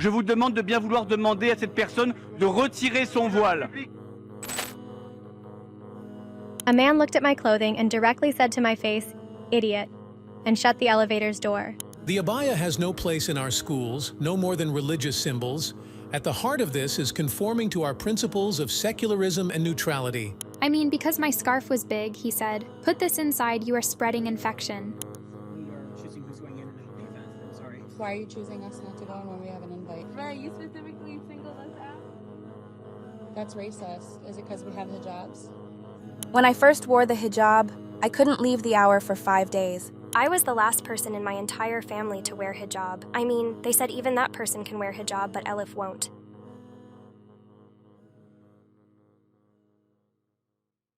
Je vous demande de bien vouloir demander à cette personne de retirer son voile. A man looked at my clothing and directly said to my face, "Idiot," and shut the elevator's door. The abaya has no place in our schools, no more than religious symbols. At the heart of this is conforming to our principles of secularism and neutrality. I mean, because my scarf was big, he said, "Put this inside, you are spreading infection." We are choosing who's going in and who's leaving. I'm sorry. Why are you choosing us not to go in when we have an invite? Right, you specifically singled us out. That's racist. Is it because we have hijabs? When I first wore the hijab, I couldn't leave the hour for 5 days. I was the last person in my entire family to wear hijab. I mean, they said even that person can wear hijab, but Elif won't.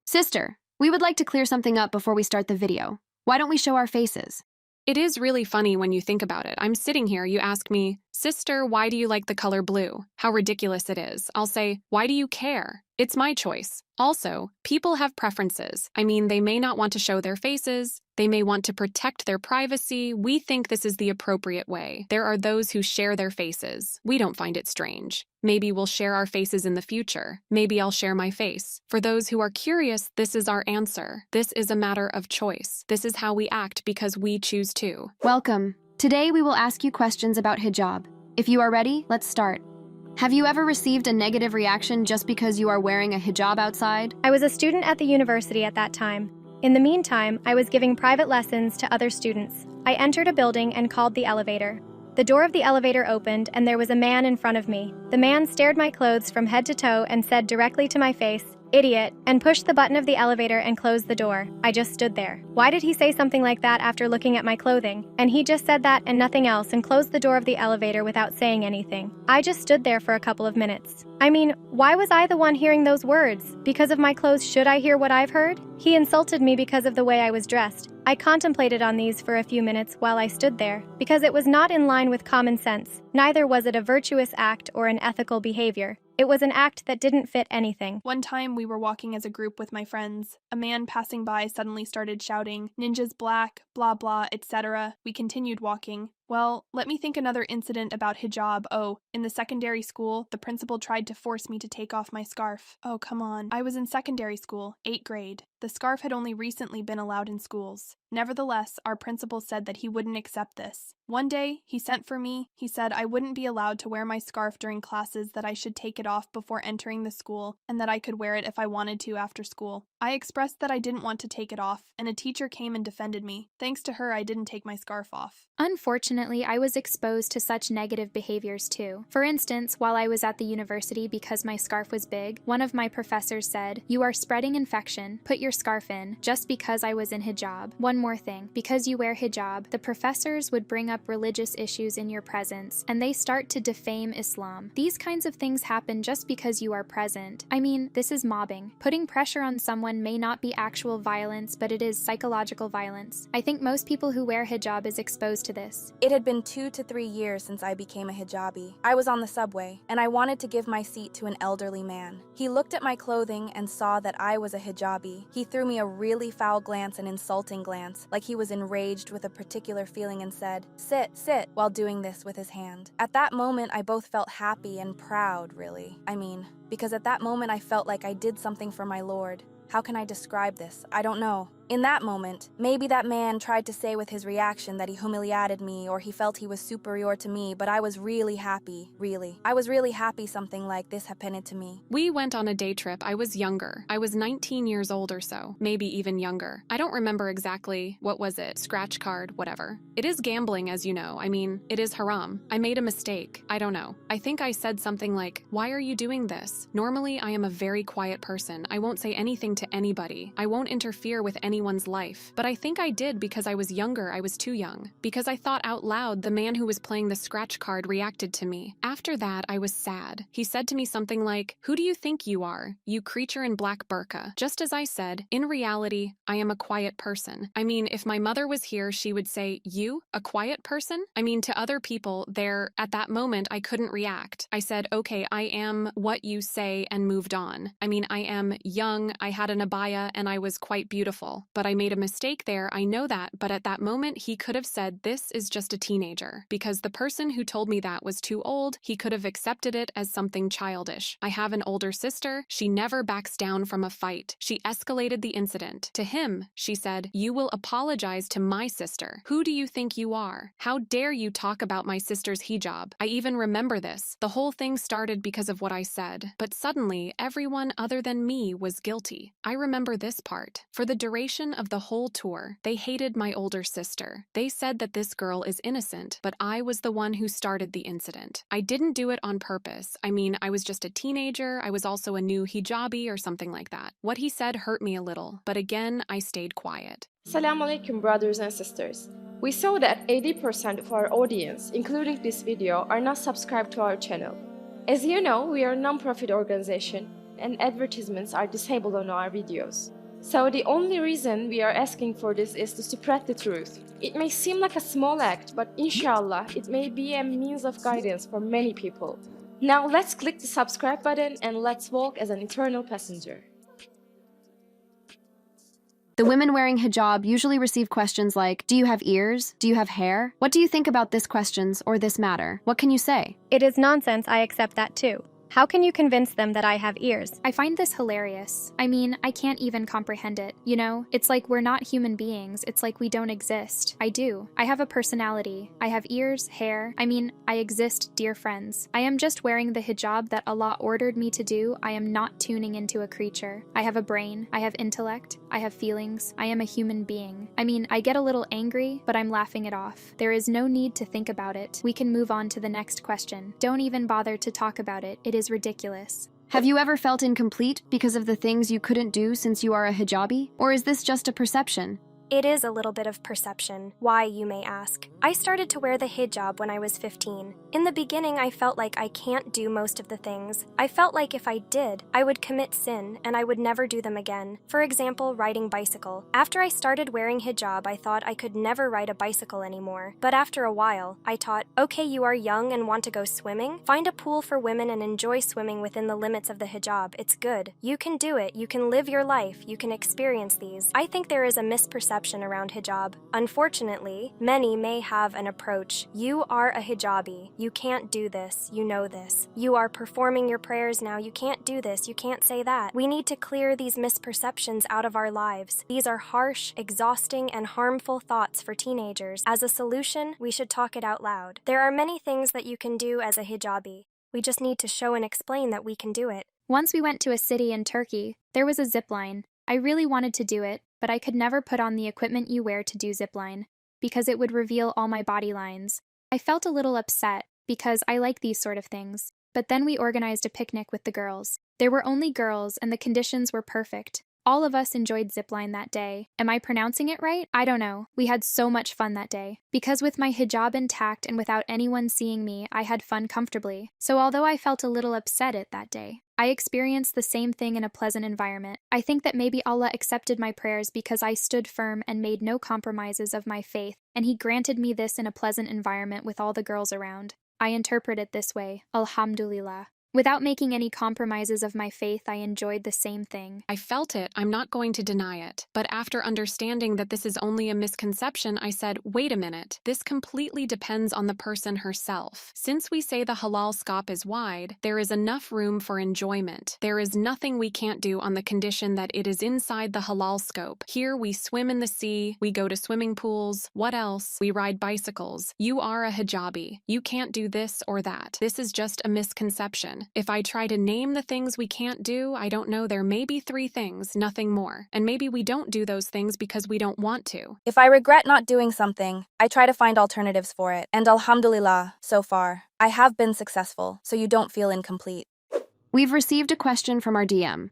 Sister, we would like to clear something up before we start the video. Why don't we show our faces? It is really funny when you think about it. I'm sitting here, you ask me, "Sister, why do you like the color blue?" How ridiculous it is. I'll say, "Why do you care? It's my choice." Also, people have preferences. I mean, they may not want to show their faces. They may want to protect their privacy. We think this is the appropriate way. There are those who share their faces. We don't find it strange. Maybe we'll share our faces in the future. Maybe I'll share my face. For those who are curious, this is our answer. This is a matter of choice. This is how we act because we choose to. Welcome. Today we will ask you questions about hijab. If you are ready, let's start. Have you ever received a negative reaction just because you are wearing a hijab outside? I was a student at the university at that time. In the meantime, I was giving private lessons to other students. I entered a building and called the elevator. The door of the elevator opened and there was a man in front of me. The man stared my clothes from head to toe and said directly to my face, "Idiot," and pushed the button of the elevator and closed the door. I just stood there. Why did he say something like that after looking at my clothing? And he just said that and nothing else and closed the door of the elevator without saying anything. I just stood there for a couple of minutes. I mean, why was I the one hearing those words? Because of my clothes, should I hear what I've heard? He insulted me because of the way I was dressed. I contemplated on these for a few minutes while I stood there, because it was not in line with common sense. Neither was it a virtuous act or an ethical behavior. It was an act that didn't fit anything. One time we were walking as a group with my friends. A man passing by suddenly started shouting, "Ninja's black, blah blah, etc." We continued walking. Well, let me think another incident about hijab. Oh, in the secondary school, the principal tried to force me to take off my scarf. Oh, come on. I was in secondary school, 8th grade. The scarf had only recently been allowed in schools. Nevertheless, our principal said that he wouldn't accept this. One day, he sent for me. He said I wouldn't be allowed to wear my scarf during classes, that I should take it off before entering the school, and that I could wear it if I wanted to after school. I expressed that I didn't want to take it off, and a teacher came and defended me. Thanks to her, I didn't take my scarf off. Unfortunately, I was exposed to such negative behaviors too. For instance, while I was at the university because my scarf was big, one of my professors said, "You are spreading infection, put your scarf in," just because I was in hijab. One more thing, because you wear hijab, the professors would bring up religious issues in your presence, and they start to defame Islam. These kinds of things happen just because you are present. I mean, this is mobbing. Putting pressure on someone may not be actual violence, but it is psychological violence. I think most people who wear hijab is exposed to this. It had been 2 to 3 years since I became a hijabi. I was on the subway, and I wanted to give my seat to an elderly man. He looked at my clothing and saw that I was a hijabi. He threw me a really foul glance, an insulting glance, like he was enraged with a particular feeling, and said, "Sit, sit," while doing this with his hand. At that moment, I both felt happy and proud, really. I mean, because at that moment I felt like I did something for my Lord. How can I describe this? I don't know. In that moment, maybe that man tried to say with his reaction that he humiliated me or he felt he was superior to me, but I was really happy, really. I was really happy something like this happened to me. We went on a day trip. I was younger. I was 19 years old or so, maybe even younger. I don't remember exactly. What was it? Scratch card, whatever. It is gambling, as you know. I mean, it is haram. I made a mistake. I don't know. I think I said something like, "Why are you doing this?" Normally, I am a very quiet person. I won't say anything to anybody. I won't interfere with anyone's life. But I think I did because I was younger. I was too young. Because I thought out loud, the man who was playing the scratch card reacted to me. After that, I was sad. He said to me something like, "Who do you think you are, you creature in black burqa?" Just as I said, in reality, I am a quiet person. I mean, if my mother was here, she would say, "You, a quiet person?" I mean, to other people, at that moment, I couldn't react. I said, "Okay, I am what you say," and moved on. I mean, I am young, I had an abaya, and I was quite beautiful. school. But I made a mistake there, I know that, but at that moment he could have said this is just a teenager. Because the person who told me that was too old, he could have accepted it as something childish. I have an older sister. She never backs down from a fight. She escalated the incident. To him, she said, "You will apologize to my sister. Who do you think you are? How dare you talk about my sister's hijab?" I even remember this. The whole thing started because of what I said. But suddenly, everyone other than me was guilty. I remember this part. For the duration of the whole tour, they hated my older sister. They said that this girl is innocent, but I was the one who started the incident. I didn't do it on purpose. I mean, I was just a teenager. I was also a new hijabi or something like that. What he said hurt me a little, but again, I stayed quiet. Assalamualaikum, brothers and sisters. We saw that 80% of our audience, including this video, are not subscribed to our channel. As you know, we are a non-profit organization and advertisements are disabled on our videos. So the only reason we are asking for this is to spread the truth. It may seem like a small act, but inshallah, it may be a means of guidance for many people. Now let's click the subscribe button and let's walk as an eternal passenger. The women wearing hijab usually receive questions like, do you have ears? Do you have hair? What do you think about this questions or this matter? What can you say? It is nonsense, I accept that too. How can you convince them that I have ears? I find this hilarious. I mean, I can't even comprehend it, you know? It's like we're not human beings. It's like we don't exist. I do. I have a personality. I have ears, hair. I mean, I exist, dear friends. I am just wearing the hijab that Allah ordered me to do. I am not tuning into a creature. I have a brain. I have intellect. I have feelings. I am a human being. I mean, I get a little angry, but I'm laughing it off. There is no need to think about it. We can move on to the next question. Don't even bother to talk about it. It is ridiculous. Have you ever felt incomplete because of the things you couldn't do since you are a hijabi? Or is this just a perception? It is a little bit of perception. Why, you may ask? I started to wear the hijab when I was 15. In the beginning, I felt like I can't do most of the things. I felt like if I did, I would commit sin and I would never do them again. For example, riding bicycle. After I started wearing hijab, I thought I could never ride a bicycle anymore. But after a while, I thought, okay, you are young and want to go swimming? Find a pool for women and enjoy swimming within the limits of the hijab. It's good. You can do it. You can live your life. You can experience these. I think there is a misperception around hijab. Unfortunately, many may have an approach. You are a hijabi. You can't do this. You know this. You are performing your prayers now. You can't do this. You can't say that. We need to clear these misperceptions out of our lives. These are harsh, exhausting, and harmful thoughts for teenagers. As a solution, we should talk it out loud. There are many things that you can do as a hijabi. We just need to show and explain that we can do it. Once we went to a city in Turkey, there was a zip line. I really wanted to do it, but I could never put on the equipment you wear to do zipline, because it would reveal all my body lines. I felt a little upset, because I like these sort of things. But then we organized a picnic with the girls. There were only girls, and the conditions were perfect. All of us enjoyed zipline that day. Am I pronouncing it right? I don't know. We had so much fun that day. Because with my hijab intact and without anyone seeing me, I had fun comfortably. So although I felt a little upset at that day, I experienced the same thing in a pleasant environment. I think that maybe Allah accepted my prayers because I stood firm and made no compromises of my faith, and He granted me this in a pleasant environment with all the girls around. I interpret it this way, Alhamdulillah. Without making any compromises of my faith, I enjoyed the same thing. I felt it. I'm not going to deny it. But after understanding that this is only a misconception, I said, wait a minute. This completely depends on the person herself. Since we say the halal scope is wide, there is enough room for enjoyment. There is nothing we can't do on the condition that it is inside the halal scope. Here we swim in the sea, we go to swimming pools. What else? We ride bicycles. You are a hijabi. You can't do this or that. This is just a misconception. If I try to name the things we can't do, I don't know, there may be 3 things, nothing more. And maybe we don't do those things because we don't want to. If I regret not doing something, I try to find alternatives for it. And alhamdulillah, so far, I have been successful, so you don't feel incomplete. We've received a question from our DM.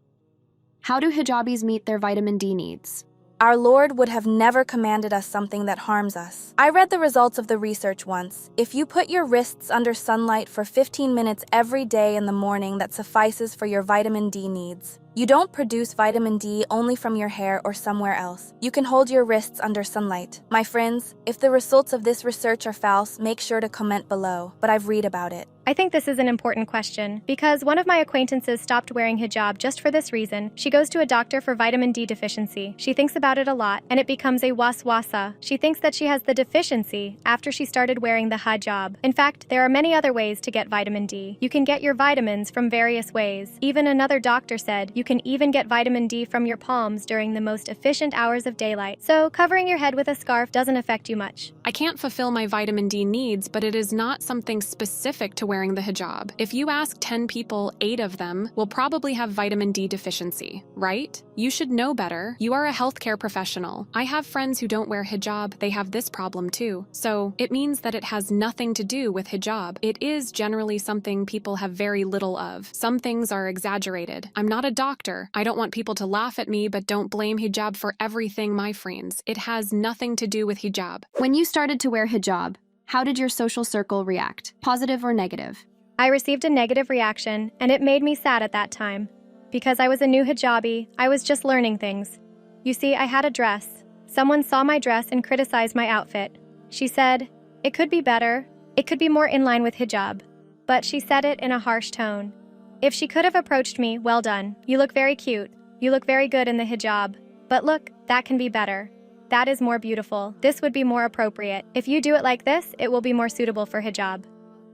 How do hijabis meet their vitamin D needs? Our Lord would have never commanded us something that harms us. I read the results of the research once. If you put your wrists under sunlight for 15 minutes every day in the morning, that suffices for your vitamin D needs. You don't produce vitamin D only from your hair or somewhere else. You can hold your wrists under sunlight. My friends, if the results of this research are false, make sure to comment below, but I've read about it. I think this is an important question because one of my acquaintances stopped wearing hijab just for this reason. She goes to a doctor for vitamin D deficiency. She thinks about it a lot and it becomes a waswasa. She thinks that she has the deficiency after she started wearing the hijab. In fact, there are many other ways to get vitamin D. You can get your vitamins from various ways. Even another doctor said you can even get vitamin D from your palms during the most efficient hours of daylight. So covering your head with a scarf doesn't affect you much. I can't fulfill my vitamin D needs, but it is not something specific to wearing the hijab. If you ask 10 people, 8 of them will probably have vitamin D deficiency, right? You should know better. You are a healthcare professional. I have friends who don't wear hijab. They have this problem too. So it means that it has nothing to do with hijab. It is generally something people have very little of. Some things are exaggerated. I'm not a doctor. I don't want people to laugh at me, but don't blame hijab for everything, my friends. It has nothing to do with hijab. When you started to wear hijab, how did your social circle react? Positive or negative? I received a negative reaction, and it made me sad at that time. Because I was a new hijabi, I was just learning things. You see, I had a dress. Someone saw my dress and criticized my outfit. She said, "It could be better. It could be more in line with hijab." But she said it in a harsh tone. If she could have approached me, well done. You look very cute. You look very good in the hijab. But look, that can be better. That is more beautiful. This would be more appropriate. If you do it like this, it will be more suitable for hijab.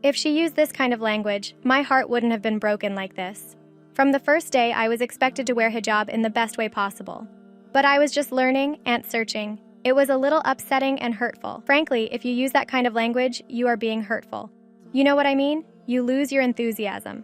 If she used this kind of language, my heart wouldn't have been broken like this. From the first day, I was expected to wear hijab in the best way possible. But I was just learning and searching. It was a little upsetting and hurtful. Frankly, if you use that kind of language, you are being hurtful. You know what I mean? You lose your enthusiasm.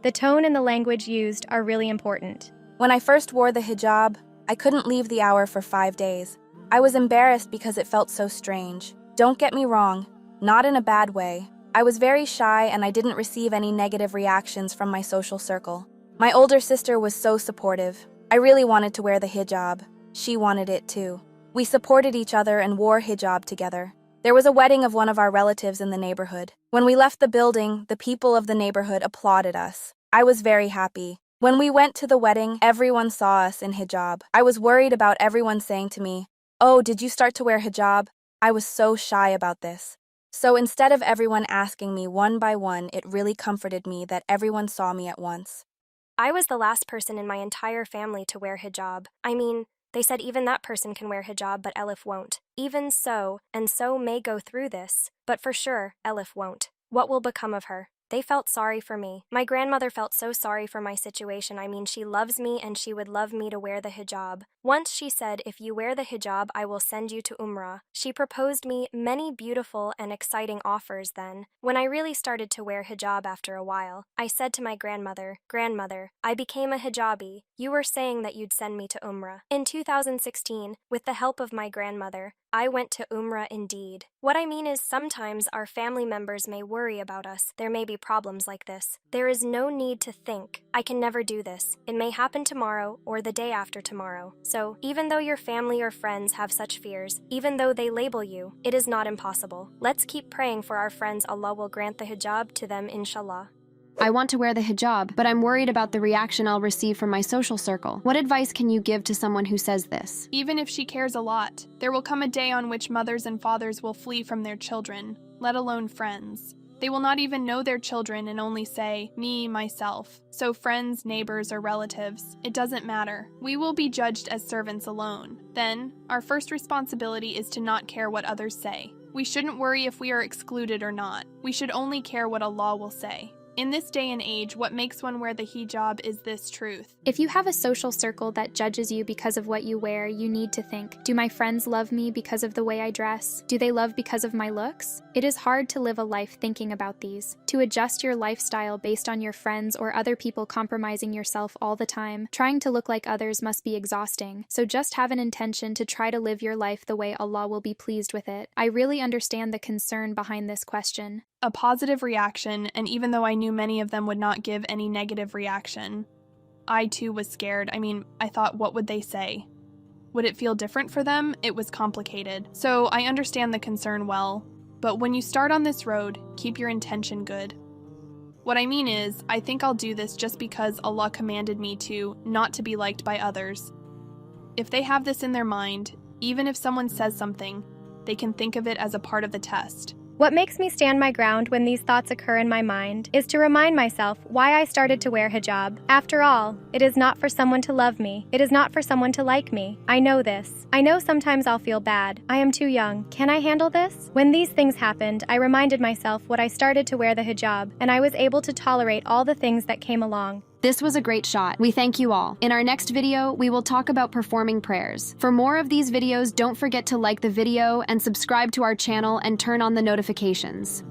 The tone and the language used are really important. When I first wore the hijab, I couldn't leave the hour for 5 days. I was embarrassed because it felt so strange. Don't get me wrong, not in a bad way. I was very shy and I didn't receive any negative reactions from my social circle. My older sister was so supportive. I really wanted to wear the hijab. She wanted it too. We supported each other and wore hijab together. There was a wedding of one of our relatives in the neighborhood. When we left the building, the people of the neighborhood applauded us. I was very happy. When we went to the wedding, everyone saw us in hijab. I was worried about everyone saying to me, "Oh, did you start to wear hijab?" I was so shy about this. So instead of everyone asking me one by one, it really comforted me that everyone saw me at once. I was the last person in my entire family to wear hijab. I mean, they said even that person can wear hijab, but Elif won't. Even so, and so may go through this, but for sure, Elif won't. What will become of her? They felt sorry for me. My grandmother felt so sorry for my situation. I mean, she loves me and she would love me to wear the hijab. Once she said, "If you wear the hijab, I will send you to Umrah." She proposed me many beautiful and exciting offers then. When I really started to wear hijab after a while, I said to my grandmother, "Grandmother, I became a hijabi. You were saying that you'd send me to Umrah." In 2016, with the help of my grandmother, I went to Umrah indeed. What I mean is sometimes our family members may worry about us. There may be problems like this. There is no need to think, "I can never do this. It may happen tomorrow or the day after tomorrow." So, even though your family or friends have such fears, even though they label you, it is not impossible. Let's keep praying for our friends. Allah will grant the hijab to them, inshallah. I want to wear the hijab, but I'm worried about the reaction I'll receive from my social circle. What advice can you give to someone who says this? Even if she cares a lot, there will come a day on which mothers and fathers will flee from their children, let alone friends. They will not even know their children and only say, "me, myself." So friends, neighbors, or relatives, it doesn't matter. We will be judged as servants alone. Then, our first responsibility is to not care what others say. We shouldn't worry if we are excluded or not. We should only care what Allah will say. In this day and age, what makes one wear the hijab is this truth. If you have a social circle that judges you because of what you wear, you need to think, do my friends love me because of the way I dress? Do they love because of my looks? It is hard to live a life thinking about these. To adjust your lifestyle based on your friends or other people compromising yourself all the time, trying to look like others must be exhausting. So just have an intention to try to live your life the way Allah will be pleased with it. I really understand the concern behind this question. A positive reaction, and even though I knew many of them would not give any negative reaction, I too was scared. I thought, what would they say? Would it feel different for them? It was complicated. So I understand the concern well, but when you start on this road, keep your intention good. What I mean is, I think I'll do this just because Allah commanded me to, not to be liked by others. If they have this in their mind, even if someone says something, they can think of it as a part of the test. What makes me stand my ground when these thoughts occur in my mind is to remind myself why I started to wear hijab. After all, it is not for someone to love me. It is not for someone to like me. I know this. I know sometimes I'll feel bad. I am too young. Can I handle this? When these things happened, I reminded myself what I started to wear the hijab, and I was able to tolerate all the things that came along. This was a great shot. We thank you all. In our next video, we will talk about performing prayers. For more of these videos, don't forget to like the video and subscribe to our channel and turn on the notifications.